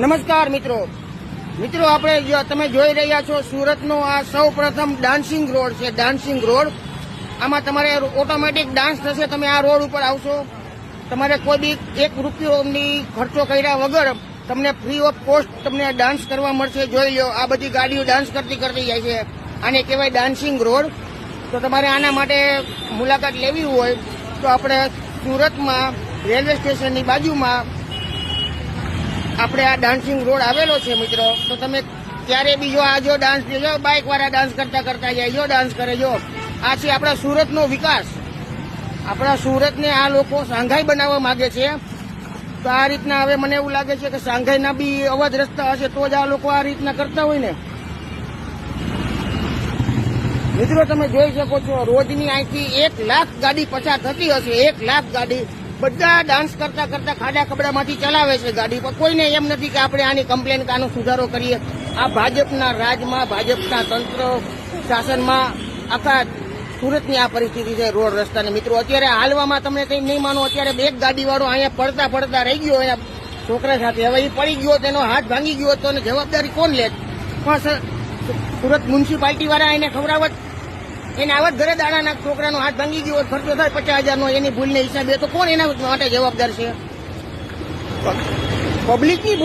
નમસ્કાર મિત્રો આપણે તમે જોઈ રહ્યા છો સુરતનો આ સૌ પ્રથમ ડાન્સિંગ રોડ છે. ડાન્સિંગ રોડ આમાં તમારે ઓટોમેટિક ડાન્સ થશે. તમે આ રોડ ઉપર આવશો, તમારે કોઈ બી ₹1ની ખર્ચો કર્યા વગર તમને ફ્રી ઓફ કોસ્ટ તમને ડાન્સ કરવા મળશે. જોઈ લો, આ બધી ગાડીઓ ડાન્સ કરતી જાય છે. આને કહેવાય ડાન્સિંગ રોડ. તો તમારે આના માટે મુલાકાત લેવી હોય તો આપણે સુરતમાં રેલવે સ્ટેશનની બાજુમાં આપણે આ ડાન્સિંગ રોડ આવેલો છે મિત્રો. તો તમે ક્યારે બી જો આ જો ડાન્સ જો બાઇક વાળા ડાન્સ કરતા જાય, જો ડાન્સ કરે. જો આ છે આપણા સુરતનો વિકાસ. આપણા સુરતને આ લોકો શાંઘાઈ બનાવવા માંગે છે. તો આ રીતના હવે મને એવું લાગે છે કે શાંઘાઈના બી અવધ રસ્તા હશે તો જ આ લોકો આ રીતના કરતા હોય ને. મિત્રો તમે જોઈ શકો છો, રોજની અહીંથી 1 લાખ ગાડી પસાર થતી હશે. 1 લાખ ગાડી બધા ડાન્સ કરતા ખાડા ખબડામાંથી ચલાવે છે ગાડી. પણ કોઈને એમ નથી કે આપણે આની કમ્પ્લેન કે આનો સુધારો કરીએ. આ ભાજપના રાજમાં, ભાજપના તંત્ર શાસનમાં આખા સુરતની આ પરિસ્થિતિ છે રોડ રસ્તાની. મિત્રો અત્યારે હાલવામાં તમને કંઈ નહીં માનો, અત્યારે એક ગાડીવાળો અહીંયા પડતા રહી ગયો એના છોકરા સાથે. હવે એ પડી ગયો, તેનો હાથ ભાંગી ગયો તો જવાબદારી કોણ લે? પણ સુરત મ્યુનિસિપાલિટી વાળા એને ખવડાવત, એને આવત ઘરે દાડાના છોકરાનો હાથ ભાંગી ગયો, ખર્ચો થાય 50,000નો એની ભૂલને હિસાબે, તો કોણ એના માટે જવાબદાર છે? પબ્લિકની ભૂલ.